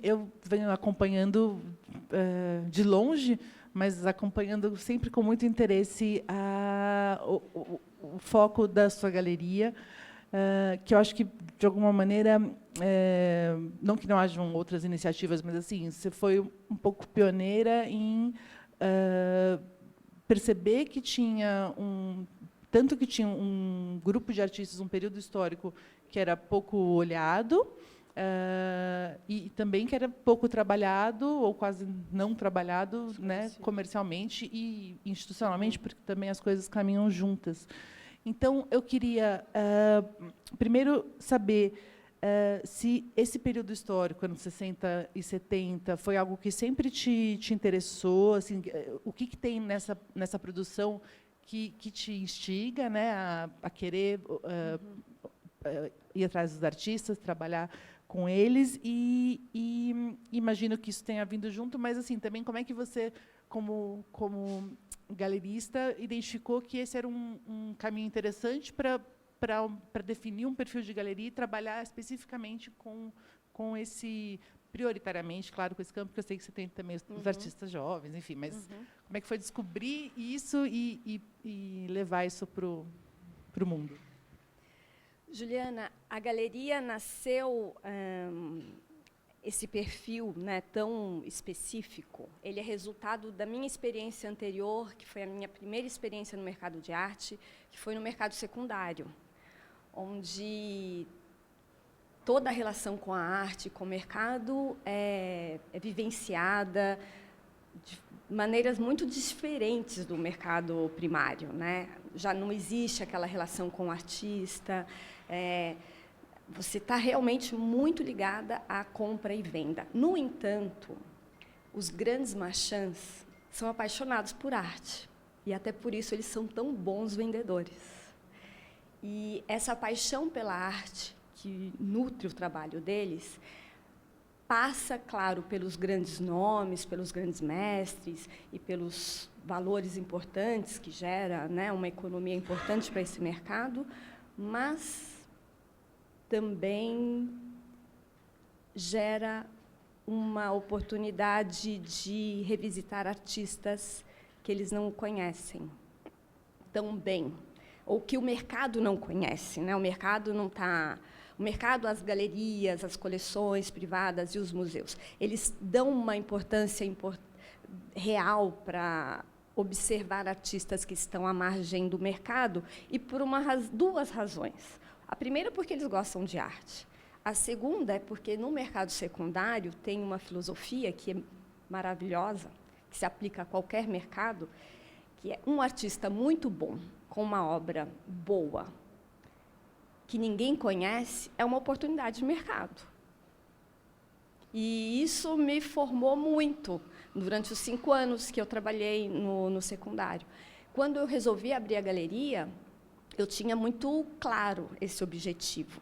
eu venho acompanhando de longe, mas acompanhando sempre com muito interesse o foco da sua galeria, que eu acho que, de alguma maneira, não que não hajam outras iniciativas, mas assim, você foi um pouco pioneira em perceber que tinha tanto que tinha um grupo de artistas, um período histórico que era pouco olhado, e também que era pouco trabalhado, ou quase não trabalhado, né, comercialmente e institucionalmente, porque também as coisas caminham juntas. Então, eu queria, primeiro, saber se esse período histórico, anos 60 e 70, foi algo que sempre te interessou, assim, o que tem nessa produção que te instiga, né, a querer ir atrás dos artistas, trabalhar com eles, e imagino que isso tenha vindo junto, mas assim, também como é que você, como galerista, identificou que esse era um caminho interessante para definir um perfil de galeria e trabalhar especificamente com esse, prioritariamente, claro, com esse campo, porque eu sei que você tem também os artistas jovens, enfim, mas como é que foi descobrir isso e levar isso para o mundo? Juliana, a galeria nasceu, esse perfil, né, tão específico, ele é resultado da minha experiência anterior, que foi a minha primeira experiência no mercado de arte, que foi no mercado secundário, onde toda a relação com a arte, com o mercado, é vivenciada de maneiras muito diferentes do mercado primário, né? Já não existe aquela relação com o artista, você está realmente muito ligada à compra e venda. No entanto, os grandes marchands são apaixonados por arte, e até por isso eles são tão bons vendedores. E essa paixão pela arte, que nutre o trabalho deles, passa, claro, pelos grandes nomes, pelos grandes mestres e pelos valores importantes que gera, né, uma economia importante para esse mercado, mas também gera uma oportunidade de revisitar artistas que eles não conhecem tão bem, ou que o mercado não conhece, né? O mercado não está... O mercado, as galerias, as coleções privadas e os museus, eles dão uma importância real para observar artistas que estão à margem do mercado, e por duas razões. A primeira, porque eles gostam de arte. A segunda é porque, no mercado secundário, tem uma filosofia que é maravilhosa, que se aplica a qualquer mercado, que é um artista muito bom, com uma obra boa, que ninguém conhece, é uma oportunidade de mercado. E isso me formou muito durante os 5 anos que eu trabalhei no secundário. Quando eu resolvi abrir a galeria, eu tinha muito claro esse objetivo.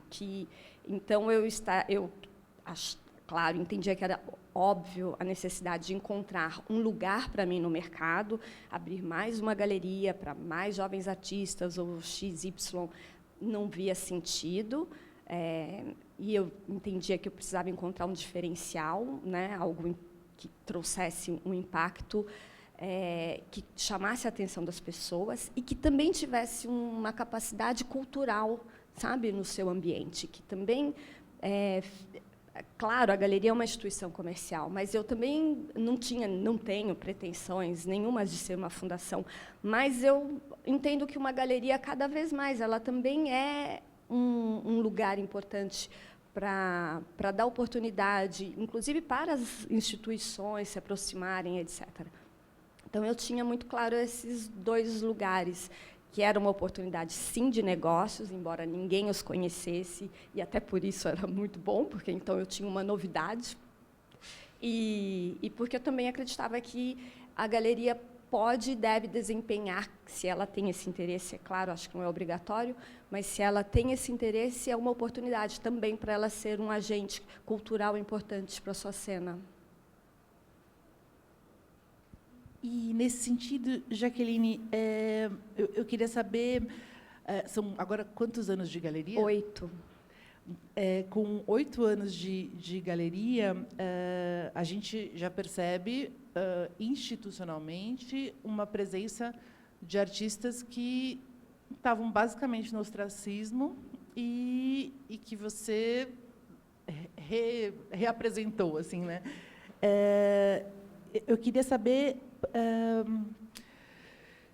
Então, claro, entendia que era óbvio a necessidade de encontrar um lugar para mim no mercado, abrir mais uma galeria para mais jovens artistas, ou XY, não via sentido, e eu entendia que eu precisava encontrar um diferencial, né, algo que trouxesse um impacto, que chamasse a atenção das pessoas e que também tivesse uma capacidade cultural, sabe, no seu ambiente, que também... Claro, a galeria é uma instituição comercial, mas eu também não tenho pretensões nenhuma de ser uma fundação, mas eu entendo que uma galeria, cada vez mais, ela também é um lugar importante para dar oportunidade, inclusive para as instituições se aproximarem, etc. Então, eu tinha muito claro esses 2 lugares, que era uma oportunidade, sim, de negócios, embora ninguém os conhecesse, e até por isso era muito bom, porque então eu tinha uma novidade, e porque eu também acreditava que a galeria pode e deve desempenhar, se ela tem esse interesse, é claro, acho que não é obrigatório, mas se ela tem esse interesse, é uma oportunidade também para ela ser um agente cultural importante para a sua cena. E, nesse sentido, Jaqueline, eu queria saber, são agora quantos anos de galeria? 8. com 8 anos de galeria, a gente já percebe institucionalmente uma presença de artistas que estavam basicamente no ostracismo e que você reapresentou, assim, né? Eu queria saber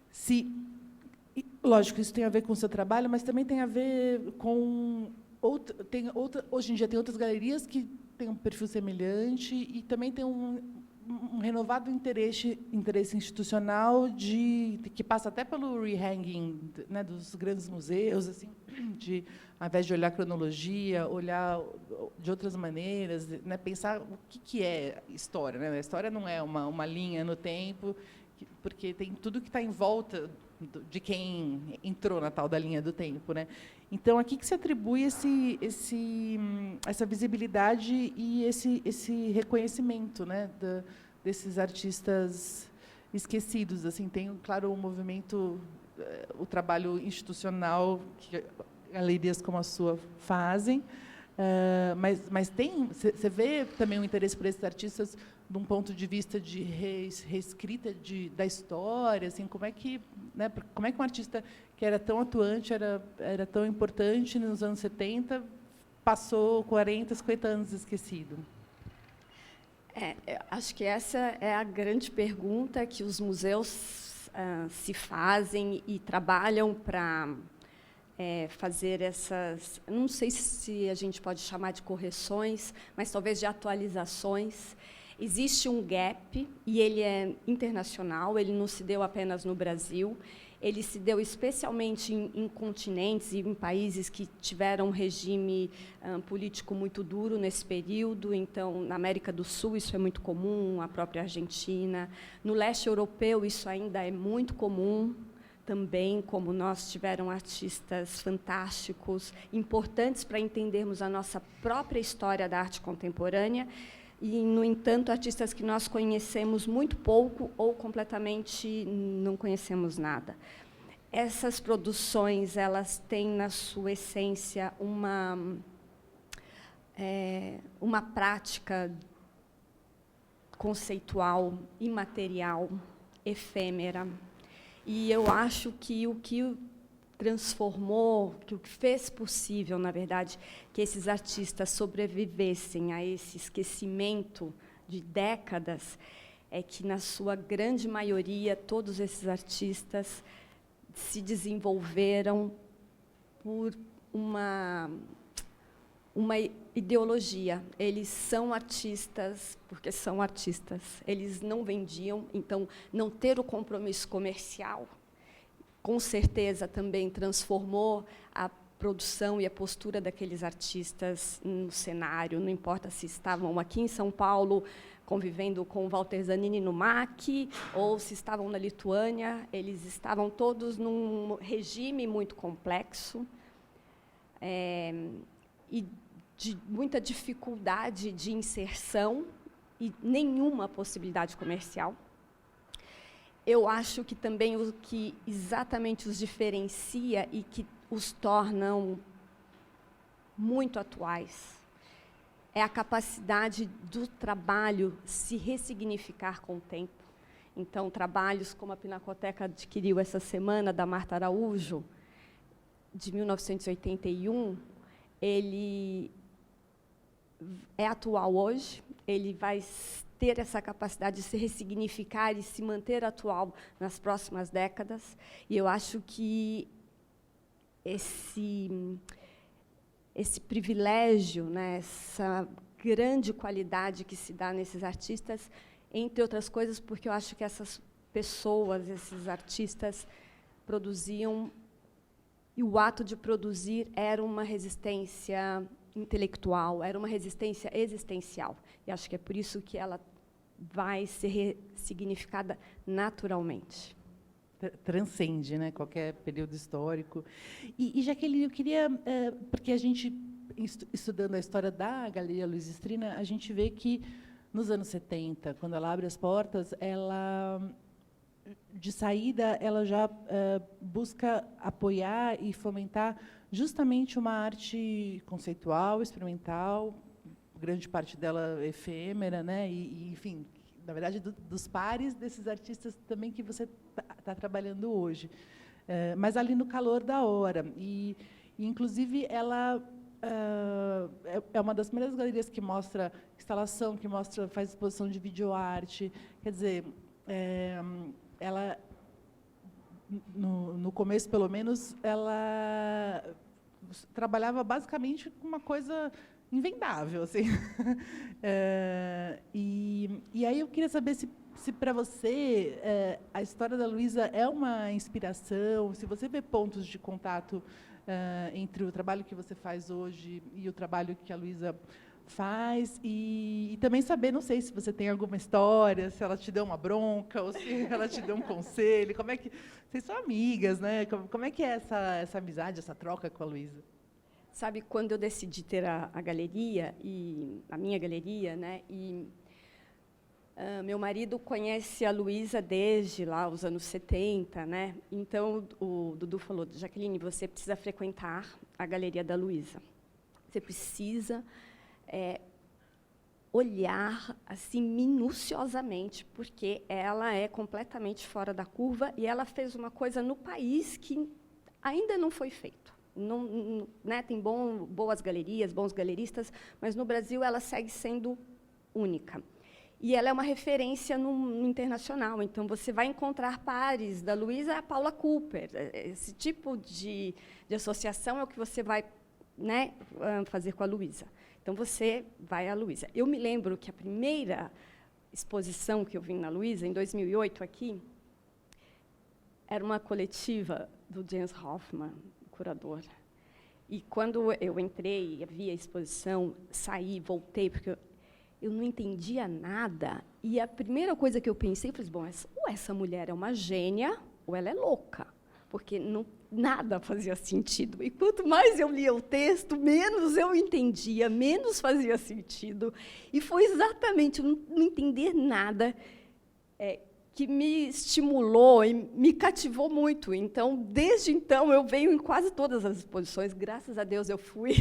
se, lógico, isso tem a ver com o seu trabalho, mas também tem a ver com hoje em dia tem outras galerias que têm um perfil semelhante e também tem um renovado interesse institucional que passa até pelo rehanging, né, dos grandes museus, assim, ao invés de olhar cronologia, olhar de outras maneiras, né, pensar o que é história, né? A história não é uma linha no tempo, porque tem tudo que está em volta de quem entrou na tal da linha do tempo, né? Então, a que se atribui essa visibilidade e esse reconhecimento, né, desses artistas esquecidos? Assim, tem, claro, o movimento, o trabalho institucional que galerias como a sua fazem, mas você vê também um interesse por esses artistas de um ponto de vista de reescrita da história, assim, como é que um artista que era tão atuante, era tão importante nos anos 70, passou 40, 50 anos esquecido? Acho que essa é a grande pergunta que os museus se fazem e trabalham para fazer essas, não sei se a gente pode chamar de correções, mas talvez de atualizações. Existe um gap, e ele é internacional, ele não se deu apenas no Brasil, ele se deu especialmente em continentes e em países que tiveram um regime político muito duro nesse período. Então, na América do Sul, isso é muito comum, a própria Argentina. No leste europeu, isso ainda é muito comum, também, como nós, tiveram artistas fantásticos, importantes para entendermos a nossa própria história da arte contemporânea, e, no entanto, artistas que nós conhecemos muito pouco ou completamente não conhecemos nada. Essas produções, elas têm, na sua essência, uma prática conceitual, imaterial, efêmera. E eu acho que o que transformou, que o que fez possível, na verdade, que esses artistas sobrevivessem a esse esquecimento de décadas, é que, na sua grande maioria, todos esses artistas se desenvolveram por uma ideologia. Eles são artistas porque são artistas. Eles não vendiam, então, não ter o compromisso comercial, com certeza, também transformou a produção e a postura daqueles artistas no cenário. Não importa se estavam aqui em São Paulo, convivendo com Walter Zanini no MAC, ou se estavam na Lituânia, eles estavam todos num regime muito complexo e de muita dificuldade de inserção e nenhuma possibilidade comercial. Eu acho que também o que exatamente os diferencia e que os tornam muito atuais é a capacidade do trabalho se ressignificar com o tempo. Então, trabalhos como a Pinacoteca adquiriu essa semana, da Marta Araújo, de 1981, ele é atual hoje, ele vai ter essa capacidade de se ressignificar e se manter atual nas próximas décadas. E eu acho que esse privilégio, né, essa grande qualidade que se dá nesses artistas, entre outras coisas, porque eu acho que essas pessoas, esses artistas, produziam, e o ato de produzir era uma resistência intelectual, era uma resistência existencial. E acho que é por isso que ela vai ser ressignificada naturalmente. Transcende, né, qualquer período histórico. E Jaqueline, eu queria, porque a gente, estudando a história da Galeria Luiz Strina, a gente vê que, nos anos 70, quando ela abre as portas, ela de saída, ela já busca apoiar e fomentar justamente uma arte conceitual, experimental, grande parte dela efêmera, né? Enfim, na verdade, dos pares desses artistas também que você está trabalhando hoje, mas ali no calor da hora. Inclusive, ela é uma das primeiras galerias que mostra instalação, que faz exposição de videoarte. Quer dizer, ela, no começo, pelo menos, ela trabalhava basicamente com uma coisa invendável, assim. E aí eu queria saber se para você a história da Luísa é uma inspiração, se você vê pontos de contato entre o trabalho que você faz hoje e o trabalho que a Luísa faz, e também saber, não sei se você tem alguma história, se ela te deu uma bronca ou se ela te deu um conselho, como é que vocês são amigas, né? Como é que é essa amizade, essa troca com a Luísa? Sabe, quando eu decidi ter a galeria, a minha galeria, né, meu marido conhece a Luísa desde lá os anos 70, né? Então o Dudu falou: Jaqueline, você precisa frequentar a galeria da Luísa. Você precisa olhar assim minuciosamente, porque ela é completamente fora da curva e ela fez uma coisa no país que ainda não foi feito. Não, né, tem boas galerias, bons galeristas, mas no Brasil ela segue sendo única. E ela é uma referência no internacional. Então, você vai encontrar pares da Luísa a Paula Cooper. Esse tipo de associação é o que você vai, né, fazer com a Luísa. Então, você vai à Luísa. Eu me lembro que a primeira exposição que eu vi na Luísa, em 2008, aqui, era uma coletiva do James Hoffmann, curador. E quando eu entrei, vi a exposição, saí, voltei, porque eu não entendia nada. E a primeira coisa que eu pensei, falei, bom, ou essa mulher é uma gênia, ou ela é louca, porque nada fazia sentido. E quanto mais eu lia o texto, menos eu entendia, menos fazia sentido. E foi exatamente não entender nada que me estimulou e me cativou muito. Então, desde então, eu venho em quase todas as exposições. Graças a Deus, eu fui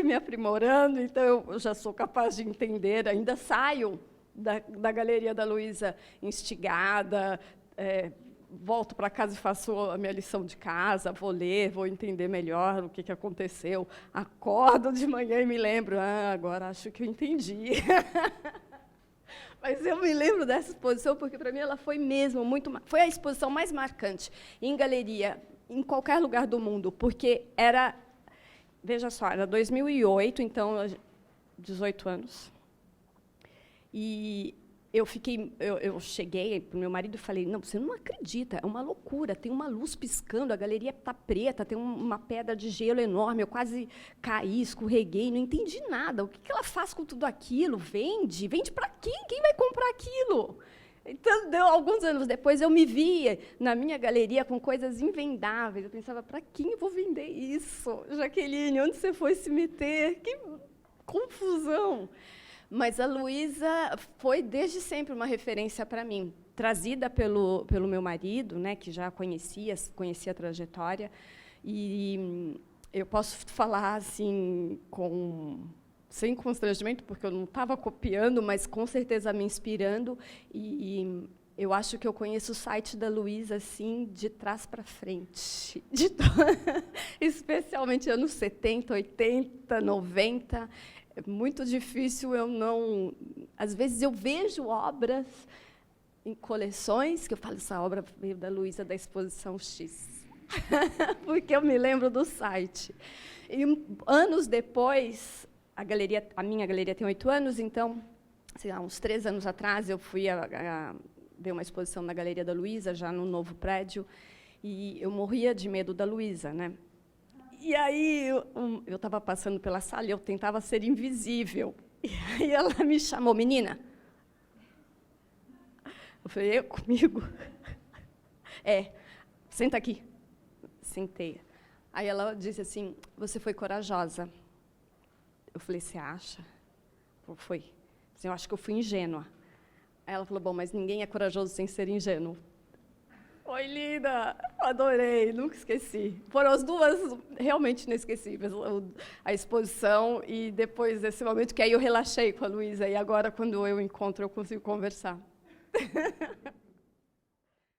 me aprimorando, então eu já sou capaz de entender. Ainda saio da Galeria da Luísa instigada, volto para casa e faço a minha lição de casa, vou ler, vou entender melhor o que aconteceu. Acordo de manhã e me lembro, agora acho que eu entendi. Mas eu me lembro dessa exposição porque, para mim, ela foi mesmo foi a exposição mais marcante em galeria, em qualquer lugar do mundo, porque era, veja só, era 2008, então, 18 anos. E eu cheguei para o meu marido e falei, não, você não acredita, é uma loucura, tem uma luz piscando, a galeria está preta, tem uma pedra de gelo enorme, eu quase caí, escorreguei, não entendi nada. O que ela faz com tudo aquilo? Vende? Vende para quem? Quem vai comprar aquilo? Então, alguns anos depois, eu me via na minha galeria com coisas invendáveis. Eu pensava, para quem eu vou vender isso? Jaqueline, onde você foi se meter? Que confusão! Mas a Luísa foi, desde sempre, uma referência para mim, trazida pelo meu marido, né, que já conhecia a trajetória. E eu posso falar assim, sem constrangimento, porque eu não estava copiando, mas, com certeza, me inspirando. E eu acho que eu conheço o site da Luísa assim, de trás para frente. Especialmente anos 70, 80, 90. É muito difícil eu não... Às vezes, eu vejo obras em coleções, que eu falo, essa obra veio da Luísa, da exposição X. Porque eu me lembro do site. E, anos depois, a minha galeria tem 8 anos, então, sei lá, uns 3 anos atrás, eu fui ver uma exposição na Galeria da Luísa, já no novo prédio, e eu morria de medo da Luísa, né? E aí, eu estava passando pela sala e eu tentava ser invisível. E aí ela me chamou, menina. Eu falei, comigo? Senta aqui. Sentei. Aí ela disse assim, você foi corajosa. Eu falei, você acha? Foi. Eu acho que eu fui ingênua. Aí ela falou, bom, mas ninguém é corajoso sem ser ingênuo. Oi, linda! Adorei, nunca esqueci. Foram as duas realmente inesquecíveis, a exposição e depois desse momento que aí eu relaxei com a Luísa, e agora, quando eu encontro, eu consigo conversar.